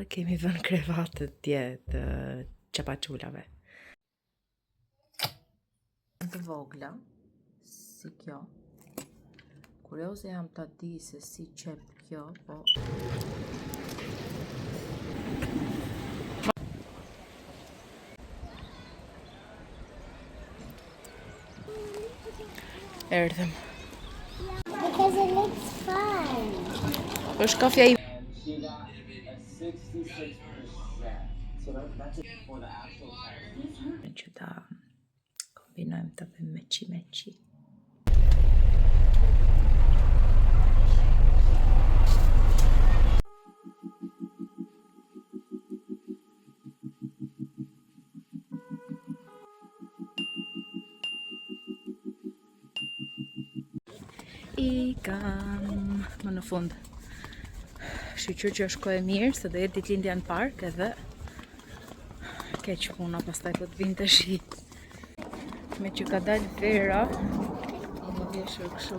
kemi vënë krevatët tje të qapaqullave. Të vogla, si kjo. Kurioze jam ta di se si qep kjo, po... Erdhëm. Because it looks fun. Është kafja i... She got a 66%. So that's it for the actual test. Që ta kombinojmë të bëjmë meqi. I kam më në fund. Shqyqyr që është kohë e mirë, se do jetë ditëlindja në park edhe keq puna pastaj po të vinte shi. Me që ka dalë vera, më vjeshër kështu.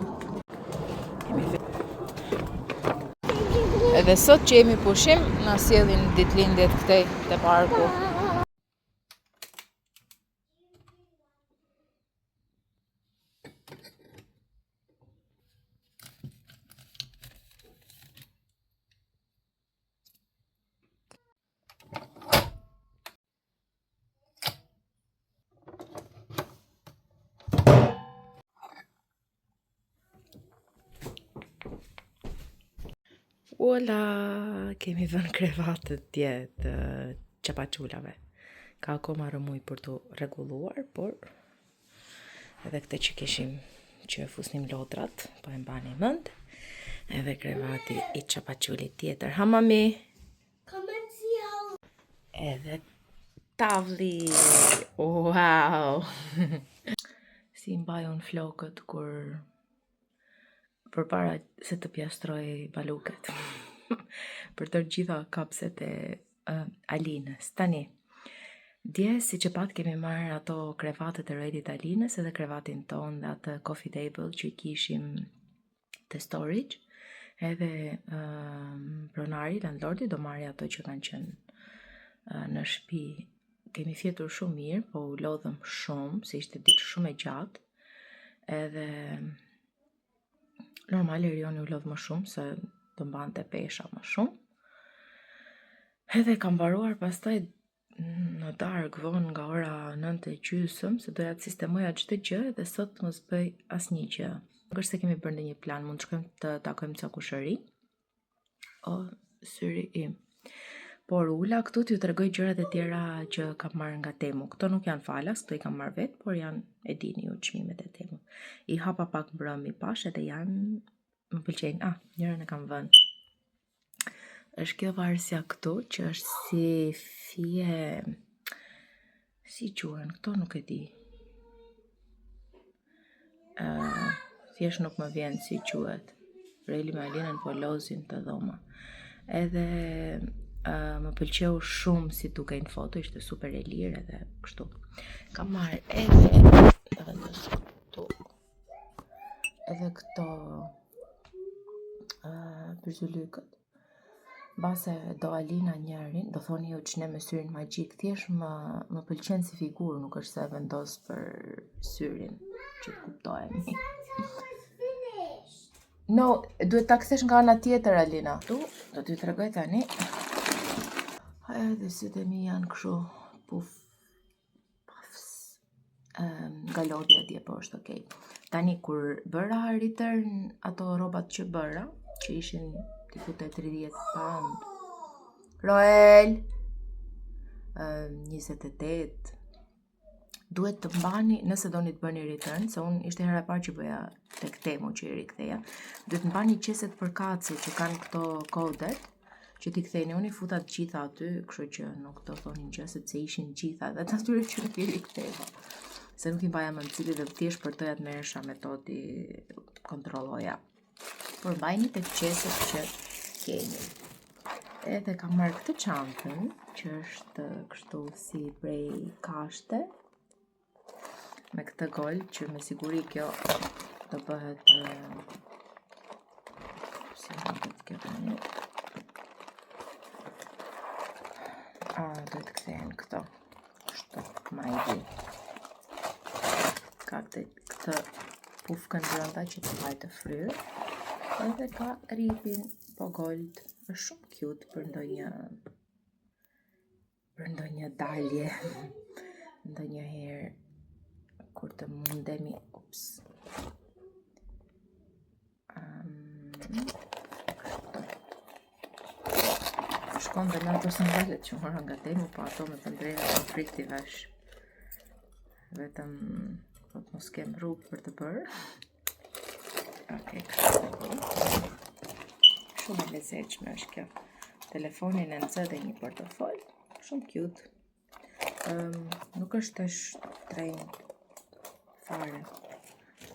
Edhe sot që jemi pushim, na sjellin ditëlindjet këtej te parku. Ola, kemi vënë krevatët tje të qapaqullave. Ka akoma rëmuj për të rregulluar, por edhe këte që kishim që fusnim lodrat, po e mbani mend. Edhe krevati i qapaqulit tjetër. Ha mami? Come and see how... Edhe tavli. Wow! Si mbajon flokët kur përpara se të pjastroj baluket. Për të gjitha kapset e Alinës. Tani, dje si që pat kemi marrë ato krevatet e redit Alinës edhe krevatin ton dhe atë coffee table që i kishim të storage. Edhe pronari, landlordi, do marrë ato që kanë qenë në shtëpi. Kemi fjetur shumë mirë, po u lodhëm shumë, se ishte ditë shumë e gjatë. Edhe normal Erioni u lodh më shumë, se do mbante pesha më shumë. Edhe kam mbaruar pastaj në darkë vonë nga ora 9:30, se doja të sistemoja çdo gjë dhe sot mos bëj asnjë gjë. Nuk është se kemi bërë ndonjë plan, mund të shkojmë të takojmë ca kushëri. O, syri im. Por ula këtu t'ju tregoj gjërat e tjera që kam marrë nga Temu. Këto nuk janë falas, këto i kam marrë vetë, por janë, e dini ju, çmimet e Temu. I hapa pak mbrëmi pash edhe janë, më pëlqejnë. Njërën e kam vënë. Është kjo varsja këtu, që është si fije... Si quhen, këto nuk e di. Thjesht nuk më vjen si quhet. Reli me Alinën po lozin të dhoma. Edhe më pëlqeu shumë si duke në foto, ishte super e lirë edhe kështu. Kam marrë edhe këto përzulykët. Base do Alina njërin, do thoni ju që ne me syrin magjik, thjesht më pëlqen si figurë, nuk është se vendos për syrin, që të kuptojemi. No, duhet ta kthesh nga ana tjetër, Alina. Tu, do t'ju tregoj tani. Edhe sytë e mi janë kështu puffs. Nga lodhja atje, po është okej. Tani kur bëra return ato rrobat që bëra, që ishin tipu të 30 pound. Roel! 28. Duhet të mbani, nëse doni të bëni return, se unë ishte hera e parë që bëja tek Temu që i riktheja, duhet të mbani qeset përkatësi që kanë këto kodet, që t'i ktheni, unë i futa të gjitha aty, kështu që nuk do thonin gjë, sepse ishin gjitha dhe të atyre që nuk i riktheva. Se nuk i mbaja më cili dhe thjesht për të jatë merresha metodi kontrolloja. Por mbajni tek qeset që keni. Edhe kam marrë këtë çantën, që është kështu si prej kashte, me këtë gol, që me siguri kjo do bëhet si hapet kjo tani. Do të kthehen këto. Kështu, ma i di. Ka këtë pufkën brenda që të hajtë fryrë. Edhe ka ripin po gold. Është shumë cute për ndonjë dalje. Ndonjëherë kur të mundemi, shkon dhe në ato sandalet që mora nga Temu, po ato me të ndrejnë të frikti vesh. Vetëm po të mos kem rrugë për të bërë. Shumë e lezetshme është kjo. Telefonin e nxë dhe një portofol. Shumë cute. Nuk është tash trejnë fare.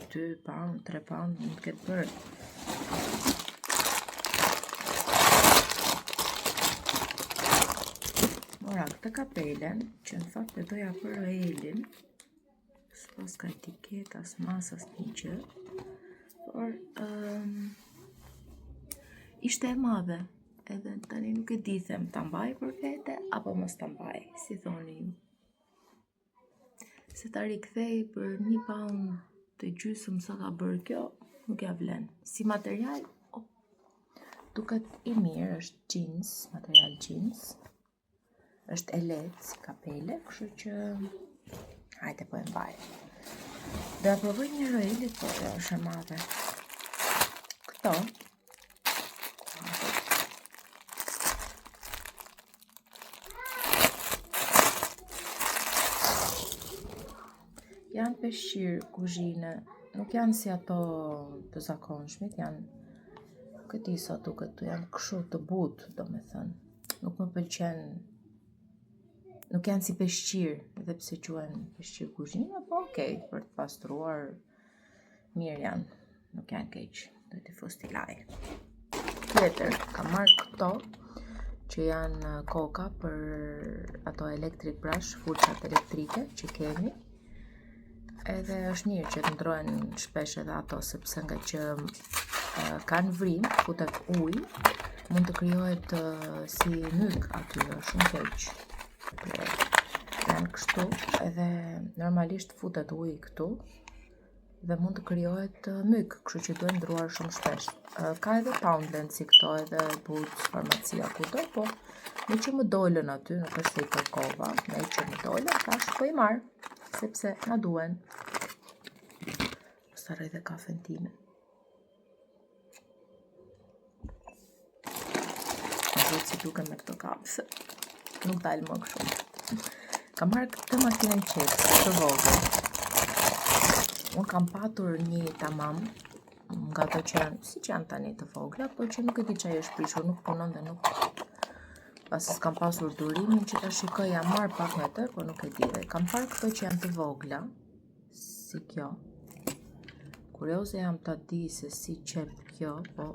2 pound, 3 pound mund të ketë bërë. Mora këtë kapelen, që në fakt e doja për Elin, s'pas ka etiketas, masas një gjë, por ishte e madhe, edhe tani nuk e di them ta mbaj për vete, apo mos ta mbaj, si thoni ju. Se ta rikthej për 1 pound të gjysmë sa ka bërë kjo, nuk ja vlen. Si material, duket i mirë, është jeans, material jeans. Është e lehtë si kapele, kështu që hajde po e mbaj. Do ja provoj një roelit, po kjo është e madhe. Këto janë peshqirë kuzhine, nuk janë si ato të zakonshmit, janë këti sa duket tu, janë kështu të butë, do me thënë. Nuk më pëlqen, nuk janë si peshqirë, edhe pse quhen peshqirë kuzhine, po okej, për të pastruar mirë janë, nuk janë keq, do t'i fustilaj. Tjetër, kam marrë këto, që janë koka për ato electric brush, furçat elektrike që kemi. Edhe është mirë që të ndrohen shpesh edhe ato, sepse nga që kanë vrim, futet ujë, mund të krijohet si myk aty, shumë keq. Janë kështu, edhe normalisht futet ujë këtu, dhe mund të krijohet myk, kështu që duhet ndruar shumë shpesh. Ka edhe Poundland si këto, edhe Boots, farmacia kudo, po me që më dolën aty, nuk është se i kërkova, me që më dolën, tash po i marr, sepse na duhen. Staroj dhe kafen time. Në gjithë si duke me këto kapse. Nuk dalë më kështu. Kam marrë këtë makinën qetë, të vogël. Unë kam patur një tamam, nga ato që janë, si që janë tani të vogla, po që nuk e di që ajo është prishur, nuk punon dhe nuk. Pasi s'kam pasur durimin që ta shikoj, jam marrë pak me të, po nuk e di dhe. Kam parë këto që janë të vogla, si kjo. Kurioze jam ta di se si qep kjo, po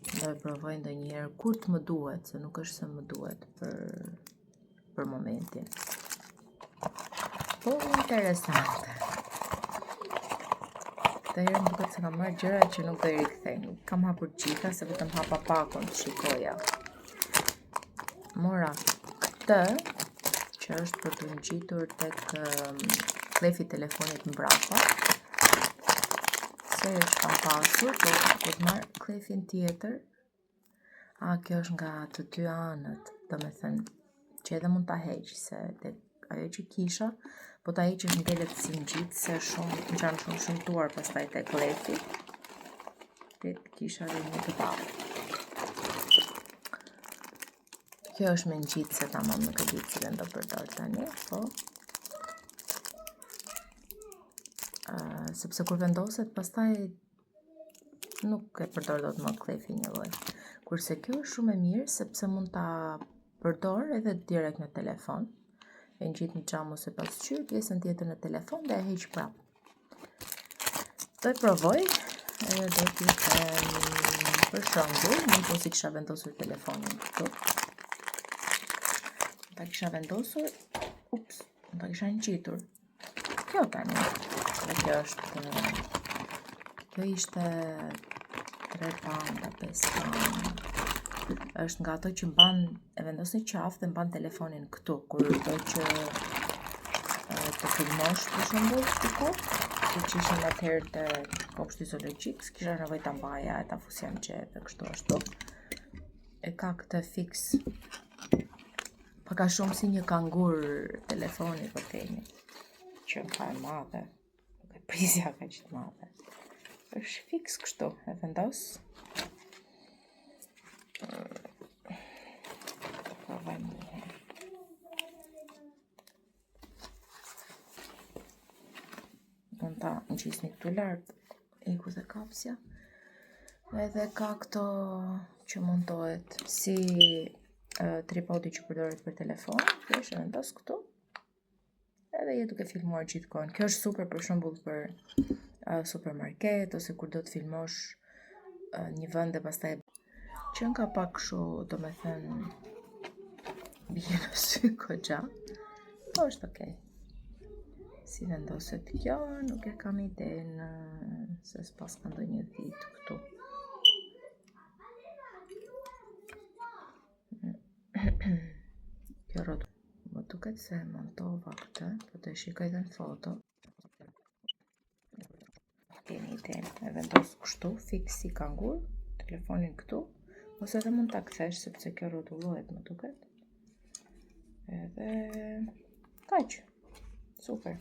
do e provoj ndonjëherë kur të më duhet, se nuk është se më duhet për momentin. Po interesante. Këtë herë më duket se kam marrë gjëra që nuk do i rikthej. Nuk kam hapur gjitha, se vetëm hapa pakon të shikoja. Mora këtë, që është për të ngjitur tek klefi telefonit mbrapa. Se është kam pasur, po të marrë klefin tjetër. Kjo është nga të dy anët, do me thënë, që edhe mund ta heq, se ajo që kisha, po ta heqësh ndelet si ngjit, se shumë janë shumë shëmtuar pastaj tek klefi. Kisha dhe një të ballë. Kjo është me ngjit, se tamam nuk e di cilën do përdor tani, po sepse kur vendoset pastaj nuk e përdor dot më klefi një lloj. Kurse kjo është shumë e mirë sepse mund ta përdor edhe direkt në telefon. E ngjit në xham ose pasqyrë, pjesën tjetër në telefon dhe e heq prap. Do e provoj, edhe do t'ju them për shembull, nuk po si kisha vendosur telefonin këtu. Ta kisha vendosur, ta kisha ngjitur. Kjo tani, dhe kjo është, kjo ishte 3 pound, 5 pound, është nga ato që mban, e vendos në qafë dhe mban telefonin këtu, kur do që të filmosh për shembull diku, që ishin atëherë te kopshti zoologjik, s'kisha nevojë ta mbaja e ta fusja në xhep e kështu ashtu. E ka këtë fiks. Paka shumë si një kangur telefoni për themi, që ka e madhe, nuk e prisja ka që të madhe. Është fiks kështu, e vendos. Provaj më një. Mund ta ngjisni këtu lart, iku dhe kapsja. Edhe ka këto që montohet si tripodi që përdoret për telefon, thjesht e vendos këtu. Edhe je duke filmuar gjithkohën. Kjo është super për shembull për supermarket ose kur do të filmosh një vend e pastaj që ka pak kështu, domethënë bie në sy goxha. Po është okay. Si vendoset kjo, nuk e kam idenë se s'pas ka ndonjë vit këtu. Kjo rrot, më duket se montova këtë, po të shikoj dhe në foto. Keni idenë, e vendos kështu, fix si kangur, telefonin këtu, ose edhe mund ta kthesh sepse kjo rrotullohet më duket. Edhe kaq. Super.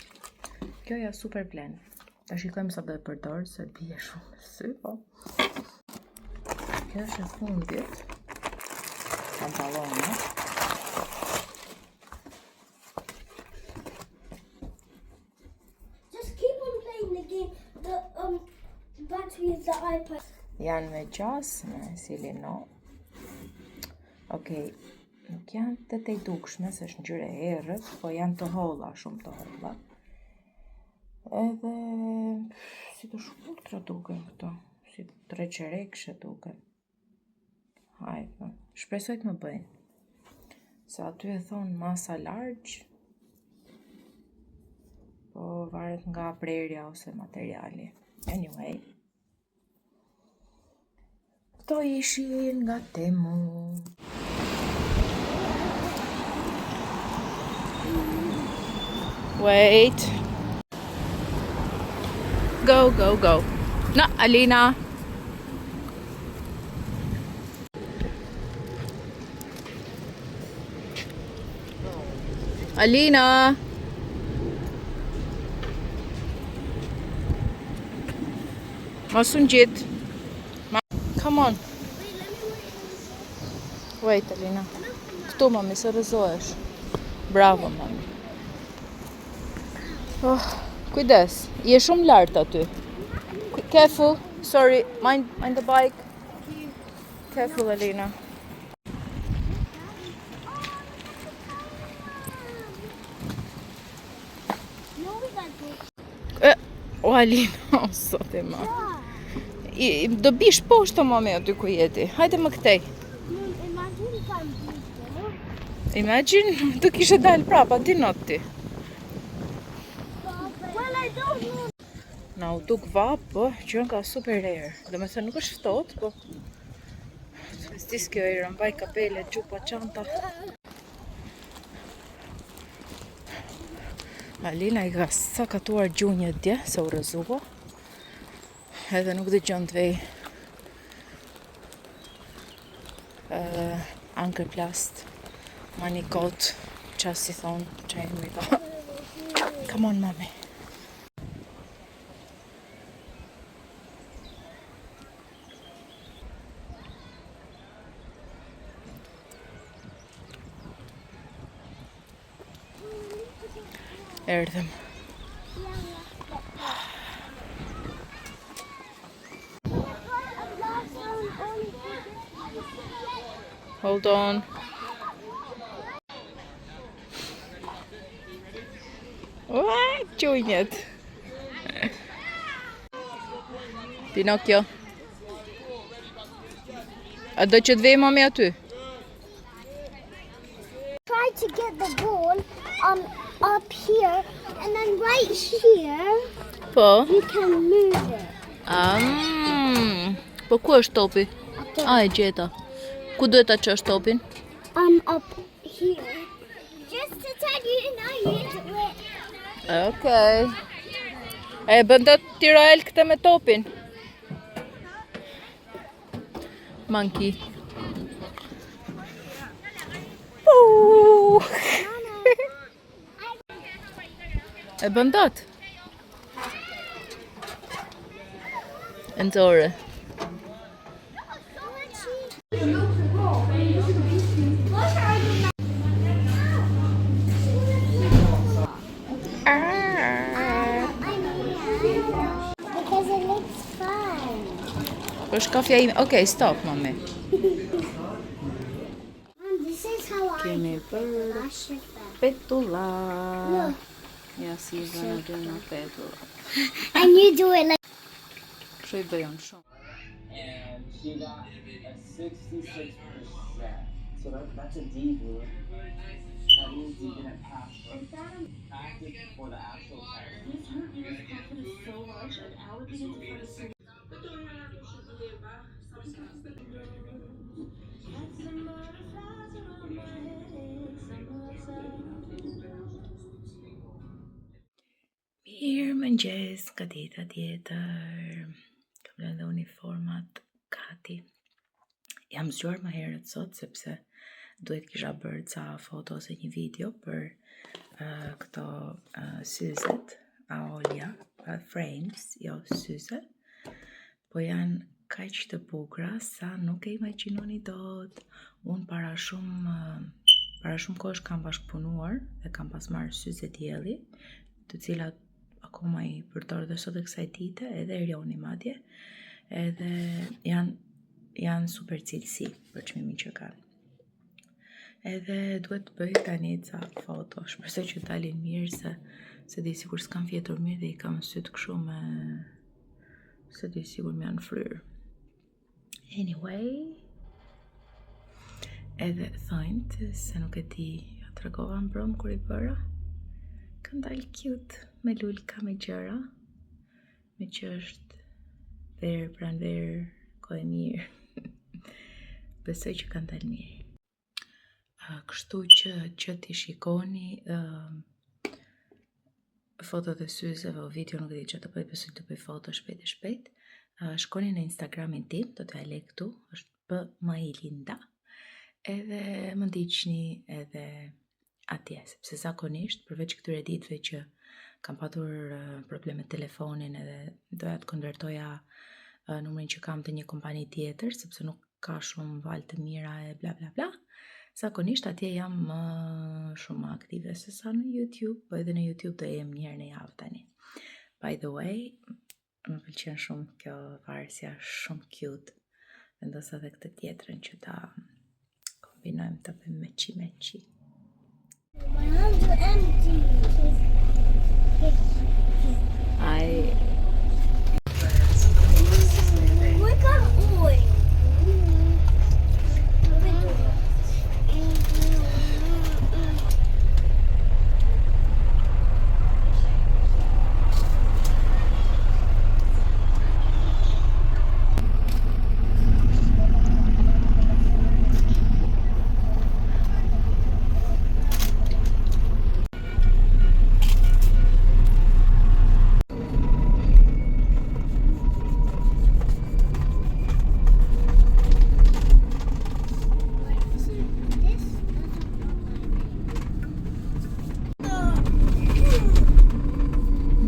Kjo ja super vlen. Ta shikojmë sa do e përdor, se bie shumë në sy, po. Kjo është e fundit. Pantallona. Just keep on playing the game. The battery of the iPad. Janë me gjas, me silino. Okej, nuk janë të dukshme, se është ngjyrë e errët, po janë të holla, shumë të holla. Edhe si të shkurtra duken këto, si tre qerekshe duken. Hajde, shpresoj të më bëjnë. Se aty e thonë masa largë, po varet nga prerja ose materiali. Anyway, këto ishin nga Temu. Wait. Go, go, go. No, Alina. Alina. Mos u ngjit. Come on. Wait, Alina. Këtu, mami, se rëzohesh. Bravo, mami. Oh, kujdes, je shumë lart aty. Careful, sorry, mind the bike. Careful, Alina. No, we got to. O, Alina, o, sot e ma. Do bish poshtë, mami, aty ku jeti. Hajde më këtej. Imagine if I'm big, Imagine, do kishe dalë prapa, ti not ti. Well, I don't know. Na u duk vap, po, që nga super rare. Do me thënë nuk është ftohtë, po. Stis kjo i rëmbaj kapele, gjupa, çanta. Alina i ka sakatuar gjunjët dje, se u rëzua. Edhe nuk dëgjon të vej ankerplast, manikot, qas si thonë, që e mi ka. Come on, mami. Erdhëm. Hold on. Ua, gjunjët. Pinocchio. A do që të vej mami aty? Try to get the ball up here, and then right here Po. you can move it. Po ku është topi? A, e gjeta. Ku duhet ta çosh topin? Up here. Just to tell you, now you do it. Okej. E bën dot Tirael këtë me topin. Monkey. E bën dot. Endore. Because it looks fun. Është kafja ime. Okej, stop, mami. Mom, this is how I Kemi bërë wash it back. petulla. Look. Ja, si vënë dy në petulla. And you do it like Kështu I bëjon shumë. And she got a 66%. So that's a D, Blue. That means you didn't pass for practice for the actual test. This hurt because profit is so large and allocated to fund a single. Mirë mëngjes, ka dita tjetër. Kam lënë dhe uniformat gati. Jam zgjuar më herët sot sepse duhet kisha bërë ca foto ose një video për këto syzet, aolja, frames, jo syze, po janë kaq të bukura sa nuk e imagjinoni dot. Unë para shumë kohësh kam bashkëpunuar dhe kam pas marrë syze dielli, të cilat akoma I përdor dhe sot e kësaj dite, edhe Erioni madje, edhe janë super cilësi për çmimin që kanë. Edhe duhet të bëj tani ca foto, shpresoj që dalin mirë se di sigur s'kam fjetur mirë dhe I kam syt kështu me se di sigur më janë fryrë. Anyway, edhe thonjt se nuk e di, ja tregova mbrom kur I bëra. Kanë dalë cute, me lulka, me gjëra, me që është verë pranë verë, kohë e mirë. Besoj që kanë dalë mirë. Kështu që ti shikoni fotot e syzeve o video, nuk e di që të bëj, besoj të bëj foto shpejt. Shkoni në Instagramin tim, do t'ja lej këtu, është @mailinda, edhe më ndiqni edhe atje, sepse zakonisht, përveç këtyre ditëve që kam patur probleme me telefonin edhe doja të konvertoja numrin që kam të një kompani tjetër, sepse nuk ka shumë valë të mira e bla bla bla, zakonisht atje jam më shumë aktive se sa në YouTube, po edhe në YouTube do jem një herë në javë tani. By the way, më pëlqen shumë kjo varsja, shumë cute. Vendos edhe këtë tjetrën që ta kombinojmë të bëjmë meqi. my hands are empty. We got oil.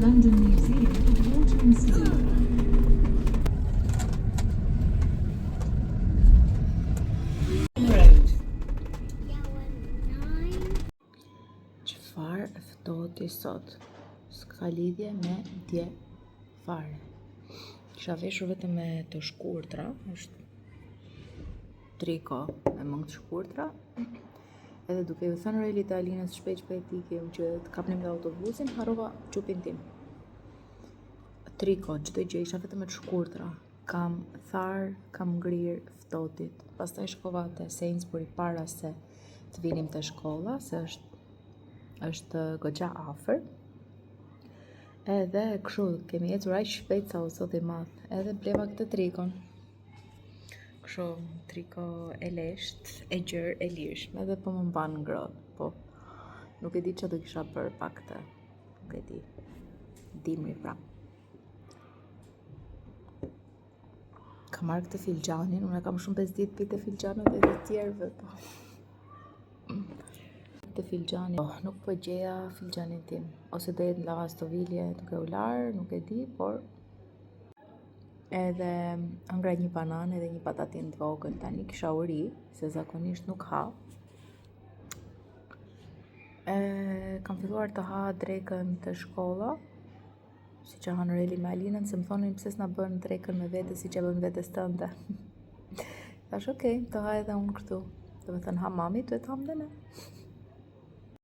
London Museum of Water and Steam. Çfarë ftohti sot? S'ka lidhje me dje fare. Kisha veshur vetëm me të shkurtra, është triko me mëngë të shkurtra. Edhe duke ju thënë Relit e Alinës shpejt ikim që të kapnim nga autobusin, harrova çupin tim. Triko, çdo gjë isha vetëm me të shkurtra. Kam tharë, kam ngrirë ftohtit. Pastaj shkova te Sainsbury para se të vinim te shkolla, se është goxha afër. Edhe kështu kemi ecur aq shpejt sa u zot I madh, edhe bleva këtë trikon. kështu triko e lesht, e gjerë, e lirshme dhe po më mban ngrohtë, po nuk e di çfarë do kisha bërë pa këtë. Nuk e di. Dimri pra. Kam marrë këtë filxhanin, unë kam shumë bezditë pi të filxhanët e të tjerëve, po. Të filxhani, nuk po gjeja filxhanin tim, ose do jetë në lavastovilje duke u larë, nuk e di, por edhe ëngra një banan edhe një patatin të vogël, tani kisha uri, se zakonisht nuk ha. Kam filluar të ha drekën të shkolla, si që ha Noreli me Alinën, se më thonin pse s'na bën drekën me vete si që bën vetes tënde. Thash okej, të ha edhe unë këtu. Do me thënë ha mami, duhet ham dhe ne.